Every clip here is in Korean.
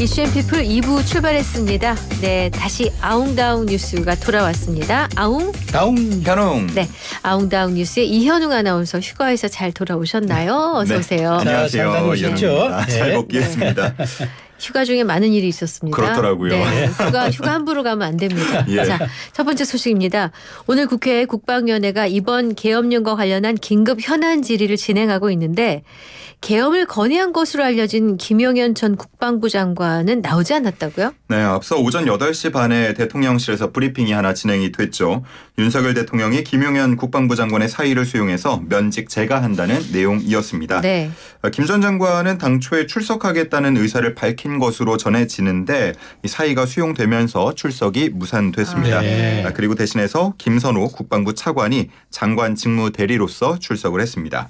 이슈앤피플 2부 출발했습니다. 네, 다시 아웅다웅 뉴스가 돌아왔습니다. 아웅 현웅. 네, 아웅다웅 뉴스의 이현웅 아나운서 휴가에서 잘 돌아오셨나요? 어서 오세요. 안녕하세요. 잘 다녀오셨죠? 잘 복귀했습니다. 휴가 중에 많은 일이 있었습니다. 그렇더라고요. 네, 휴가 함부로 가면 안 됩니다. 예. 자, 첫 번째 소식입니다. 오늘 국회 국방위원회가 이번 계엄령과 관련한 긴급 현안 질의를 진행하고 있는데 계엄을 건의한 것으로 알려진 김용현 전 국방부 장관은 나오지 않았다고요? 네, 앞서 오전 8시 반에 대통령실에서 브리핑이 하나 진행이 됐죠. 윤석열 대통령이 김용현 국방부 장관의 사의를 수용해서 면직 재가한다는 내용이었습니다. 네. 김 전 장관은 당초에 출석하겠다는 의사를 밝힌 것으로 전해지는데 이 사의가 수용되면서 출석이 무산됐습니다. 네. 그리고 대신해서 김선호 국방부 차관이 장관 직무 대리로서 출석을 했습니다.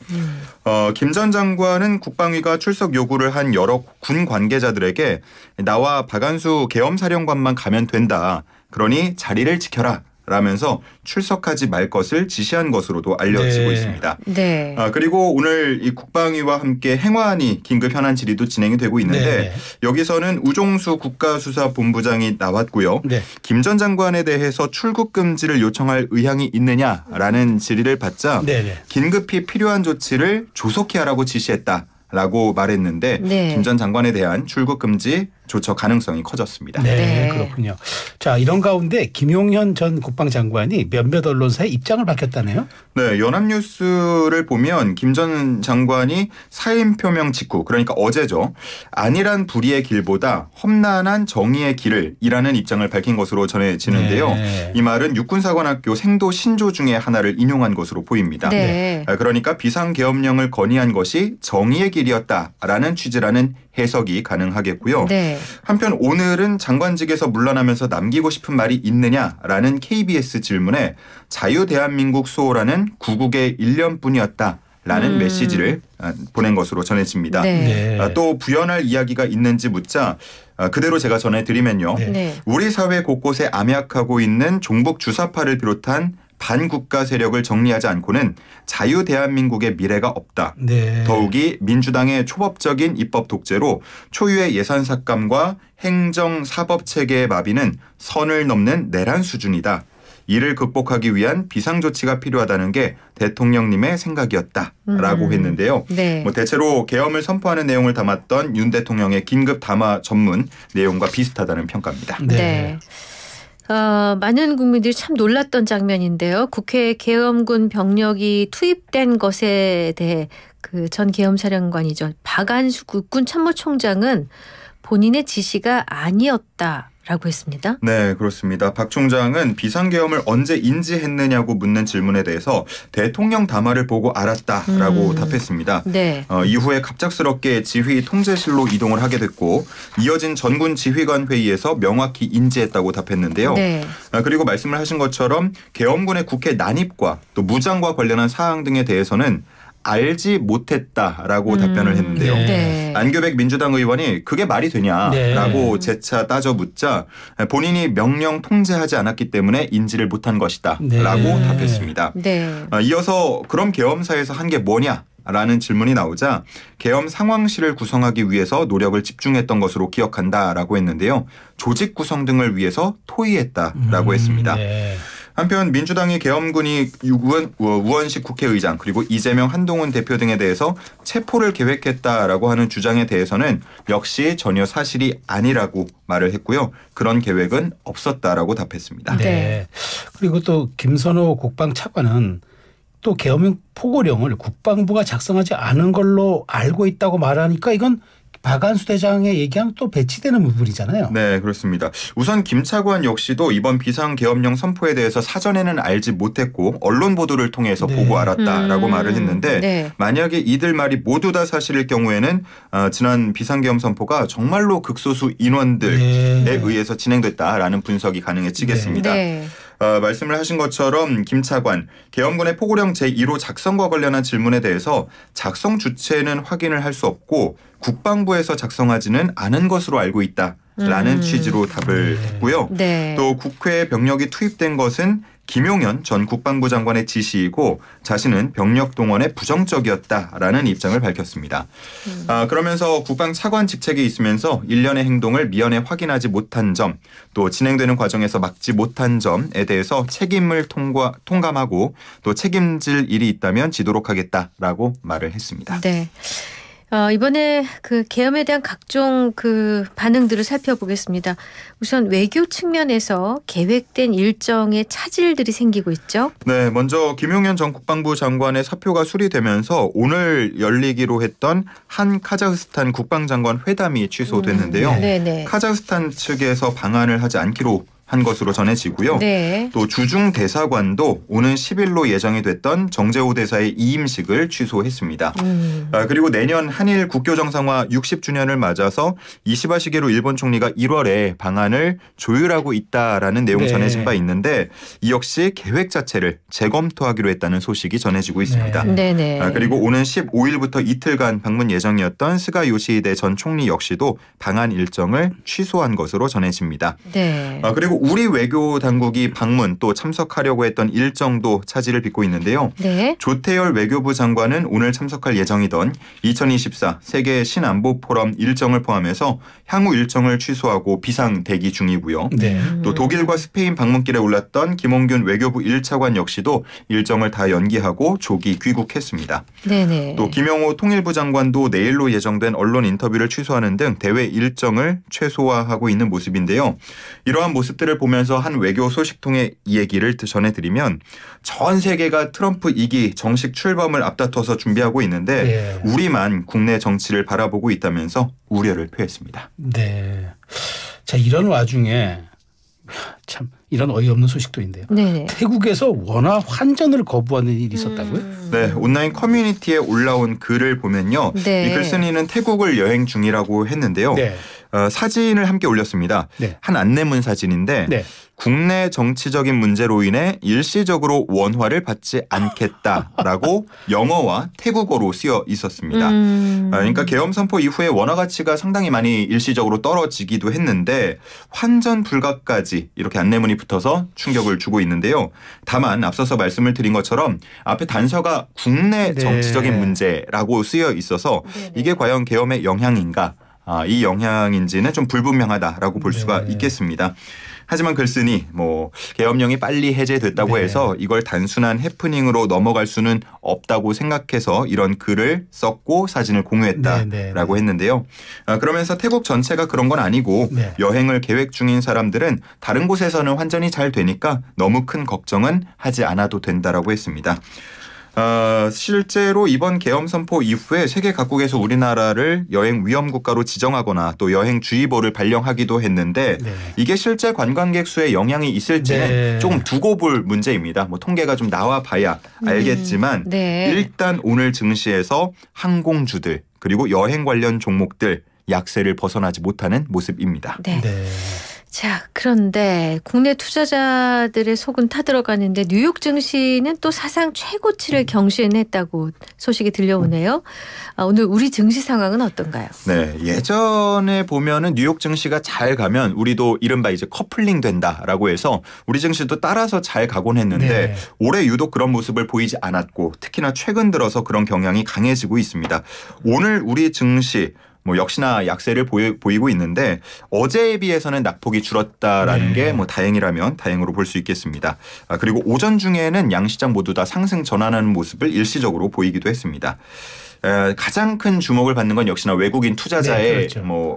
김 전 장관은 국방위가 출석 요구를 한 여러 군 관계자들에게 나와 박안수 계엄사령관만 가면 된다. 그러니 자리를 지켜라. 라면서 출석하지 말 것을 지시한 것으로도 알려지고 있습니다. 네. 그리고 오늘 이 국방위와 함께 행안위 긴급 현안 질의도 진행이 되고 있는데 여기서는 우종수 국가수사본부장이 나왔고요. 네. 김 전 장관에 대해서 출국 금지를 요청할 의향이 있느냐라는 질의를 받자 긴급히 필요한 조치를 조속히 하라고 지시했다. 라고 말했는데 네. 김 전 장관에 대한 출국 금지 조처 가능성이 커졌습니다. 네, 그렇군요. 자, 이런 가운데 김용현 전 국방장관이 몇몇 언론사에 입장을 밝혔다네요. 네, 연합뉴스를 보면 김 전 장관이 사임 표명 직후 그러니까 어제죠. 안일한 불의의 길보다 험난한 정의의 길을 이라는 입장을 밝힌 것으로 전해지는데요. 네. 이 말은 육군사관학교 생도 신조 중에 하나를 인용한 것으로 보입니다. 네. 그러니까 비상계엄령을 건의한 것이 정의의 길이었다라는 취지라는 해석이 가능하겠고요. 네. 한편 오늘은 장관직에서 물러나면서 남기고 싶은 말이 있느냐라는 KBS 질문에 자유대한민국 수호라는 구국의 1년뿐이었다라는 메시지를 보낸 것으로 전해집니다. 네. 또 부연할 이야기가 있는지 묻자 그대로 제가 전해드리면요. 네. 우리 사회 곳곳에 암약하고 있는 종북 주사파를 비롯한 반국가 세력을 정리하지 않고는 자유대한민국의 미래가 없다. 네. 더욱이 민주당의 초법적인 입법 독재로 초유의 예산 삭감과 행정 사법 체계의 마비는 선을 넘는 내란 수준이다. 이를 극복하기 위한 비상조치가 필요하다는 게 대통령님의 생각이었다라고 했는데요. 네. 대체로 계엄을 선포하는 내용을 담았던 윤 대통령의 긴급 담화 전문 내용과 비슷하다는 평가입니다. 네. 많은 국민들이 참 놀랐던 장면인데요. 국회 계엄군 병력이 투입된 것에 대해 그 전 계엄사령관이죠. 박안수 국군 참모총장은 본인의 지시가 아니었다라고 했습니다. 네, 그렇습니다. 박 총장은 비상계엄을 언제 인지했느냐고 묻는 질문에 대해서 대통령 담화를 보고 알았다라고 답했습니다. 네. 이후에 갑작스럽게 지휘 통제실로 이동을 하게 됐고 이어진 전군 지휘관 회의에서 명확히 인지했다고 답했는데요. 네. 그리고 말씀을 하신 것처럼 계엄군의 국회 난입과 또 무장과 관련한 사항 등에 대해서는 알지 못했다라고 답변을 했는데요. 네. 안규백 민주당 의원이 그게 말이 되냐라고 재차 따져 묻자 본인이 명령 통제하지 않았기 때문에 인지를 못한 것이다 라고 답했습니다. 네. 이어서 그럼 계엄사에서 한 게 뭐냐? 라는 질문이 나오자 계엄 상황실을 구성하기 위해서 노력을 집중했던 것으로 기억한다라고 했는데요. 조직 구성 등을 위해서 토의했다라고 했습니다. 네. 한편 민주당이 계엄군이 우원식 국회의장 그리고 이재명 한동훈 대표 등에 대해서 체포를 계획했다라고 하는 주장에 대해서는 역시 전혀 사실이 아니라고 말을 했고요. 그런 계획은 없었다라고 답했습니다. 네. 그리고 또 김선호 국방차관은 또 계엄령 포고령을 국방부가 작성하지 않은 걸로 알고 있다고 말하니까 이건 박안수 대장의 얘기랑 또 배치되는 부분이잖아요. 네, 그렇습니다. 우선 김 차관 역시도 이번 비상계엄령 선포에 대해서 사전에는 알지 못했고 언론 보도를 통해서 보고 알았다라고 말을 했는데 만약에 이들 말이 모두 다 사실일 경우에는 지난 비상계엄 선포가 정말로 극소수 인원들에 의해서 진행됐다라는 분석이 가능해지겠습니다. 말씀을 하신 것처럼 김 차관, 계엄군의 포고령 제1호 작성과 관련한 질문에 대해서 작성 주체는 확인을 할 수 없고 국방부에서 작성하지는 않은 것으로 알고 있다라는 취지로 답을 했고요. 또 국회에 병력이 투입된 것은 김용현 전 국방부 장관의 지시이고 자신은 병력 동원에 부정적이었다라는 입장을 밝혔습니다. 그러면서 국방 차관 직책에 있으면서 일련의 행동을 미연에 확인하지 못한 점, 또 진행되는 과정에서 막지 못한 점에 대해서 책임을 통감하고 또 책임질 일이 있다면 지도록 하겠다라고 말을 했습니다. 네. 이번에 그 계엄에 대한 각종 그 반응들을 살펴보겠습니다. 우선 외교 측면에서 계획된 일정의 차질들이 생기고 있죠. 네, 먼저 김용현 전 국방부 장관의 사표가 수리되면서 오늘 열리기로 했던 한 카자흐스탄 국방장관 회담이 취소됐는데요. 카자흐스탄 측에서 방한을 하지 않기로 한 것으로 전해지고요. 네. 또 주중 대사관도 오는 10일로 예정이 됐던 정재호 대사의 이임식을 취소했습니다. 그리고 내년 한일 국교 정상화 60주년을 맞아서 이시바 시게루 일본 총리가 1월에 방안을 조율하고 있다라는 내용이 전해진 바 있는데 이 역시 계획 자체를 재검토하기로 했다는 소식이 전해지고 있습니다. 그리고 오는 15일부터 이틀간 방문 예정이었던 스가 요시히데 전 총리 역시도 방한 일정을 취소한 것으로 전해집니다. 그리고 우리 외교 당국이 방문 또 참석하려고 했던 일정도 차질을 빚고 있는데요. 조태열 외교부 장관은 오늘 참석할 예정이던 2024 세계 신안보 포럼 일정을 포함해서 향후 일정을 취소하고 비상 대기 중이고요. 또 독일과 스페인 방문길에 올랐던 김홍균 외교부 1차관 역시도 일정을 다 연기하고 조기 귀국했습니다. 또 김영호 통일부 장관도 내일로 예정된 언론 인터뷰를 취소하는 등 대외 일정을 최소화하고 있는 모습인데요. 이러한 모습들을 보면서 한 외교 소식통의 이 얘기를 전해드리면 전 세계가 트럼프 2기 정식 출범을 앞다퉈서 준비하고 있는데 우리만 국내 정치를 바라보고 있다면서 우려를 표했습니다. 네. 자, 이런 와중에 참 이런 어이없는 소식도 있는데요. 태국에서 원화 환전을 거부하는 일이 있었다고요? 네, 온라인 커뮤니티에 올라온 글을 보면요. 이 글쓴이는 태국을 여행 중이라고 했는데요. 사진을 함께 올렸습니다. 한 안내문 사진인데 국내 정치적인 문제로 인해 일시적으로 원화를 받지 않겠다라고 영어와 태국어로 쓰여 있었습니다. 그러니까 계엄 선포 이후에 원화 가치가 상당히 많이 일시적으로 떨어지기도 했는데 환전 불가까지 이렇게 안내문이 붙어서 충격을 주고 있는데요. 다만 앞서서 말씀을 드린 것처럼 앞에 단서가 국내 정치적인 문제라고 쓰여 있어서 이게 과연 계엄의 영향인가? 이 영향인지는 좀 불분명하다라고 볼 수가 있겠습니다. 하지만 글쓴이 계엄령이 빨리 해제됐다고 해서 이걸 단순한 해프닝으로 넘어갈 수는 없다고 생각해서 이런 글을 썼고 사진을 공유했다라고 했는데요. 그러면서 태국 전체가 그런 건 아니고 여행을 계획 중인 사람들은 다른 곳에서는 환전이 잘 되니까 너무 큰 걱정은 하지 않아도 된다라고 했습니다. 실제로 이번 계엄 선포 이후에 세계 각국에서 우리나라를 여행 위험 국가로 지정하거나 또 여행주의보를 발령하기도 했는데 이게 실제 관광객 수에 영향이 있을지는 조금 두고 볼 문제입니다. 통계가 좀 나와 봐야 알겠지만 일단 오늘 증시에서 항공주들 그리고 여행 관련 종목들 약세를 벗어나지 못하는 모습입니다. 자, 그런데 국내 투자자들의 속은 타들어가는데 뉴욕 증시는 또 사상 최고치를 경신했다고 소식이 들려오네요. 오늘 우리 증시 상황은 어떤가요? 네, 예전에 보면은 뉴욕 증시가 잘 가면 우리도 이른바 이제 커플링 된다라고 해서 우리 증시도 따라서 잘 가곤 했는데 올해 유독 그런 모습을 보이지 않았고 특히나 최근 들어서 그런 경향이 강해지고 있습니다. 오늘 우리 증시 역시나 약세를 보이고 있는데 어제에 비해서는 낙폭이 줄었다라는 게 다행이라면 다행으로 볼 수 있겠습니다. 그리고 오전 중에는 양시장 모두 다 상승 전환하는 모습을 일시적으로 보이기도 했습니다. 가장 큰 주목을 받는 건 역시나 외국인 투자자의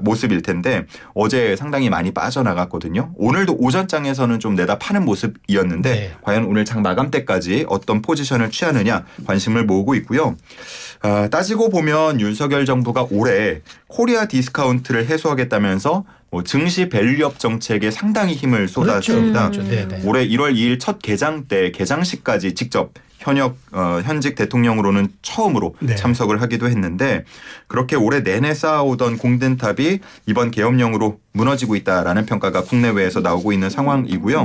모습일 텐데 어제 상당히 많이 빠져나갔거든요. 오늘도 오전장에서는 좀 내다 파는 모습이었는데 과연 오늘 장 마감 때까지 어떤 포지션을 취하느냐 관심을 모으고 있고요. 따지고 보면 윤석열 정부가 올해 코리아 디스카운트를 해소하겠다면서 증시 밸류업 정책에 상당히 힘을 쏟았습니다. 올해 1월 2일 첫 개장 때 개장식까지 직접 현직 대통령으로는 처음으로 참석을 하기도 했는데 그렇게 올해 내내 쌓아오던 공든탑이 이번 계엄령으로 무너지고 있다라는 평가가 국내외에서 나오고 있는 상황이고요.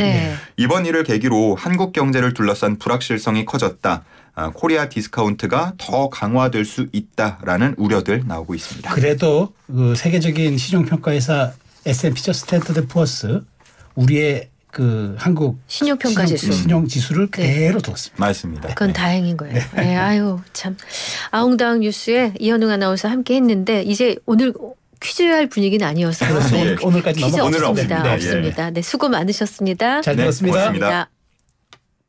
이번 일을 계기로 한국 경제를 둘러싼 불확실성이 커졌다. 코리아 디스카운트가 더 강화될 수 있다라는 우려들 나오고 있습니다. 그래도 그 세계적인 시종평가회사 S&P 스탠더드 푸어스 우리의 그 한국 신용평가 지수, 신용 지수를 그대로 뒀습니다. 맞습니다. 그건 다행인 거예요. 네, 아유 참. 아웅다웅 뉴스에 이현웅 아나운서 함께했는데 이제 오늘 퀴즈 할 분위기는 아니어서 오늘까지 퀴즈 오늘은 없습니다. 없습니다. 없습니다. 네, 수고 많으셨습니다. 잘 들었습니다. 고맙습니다.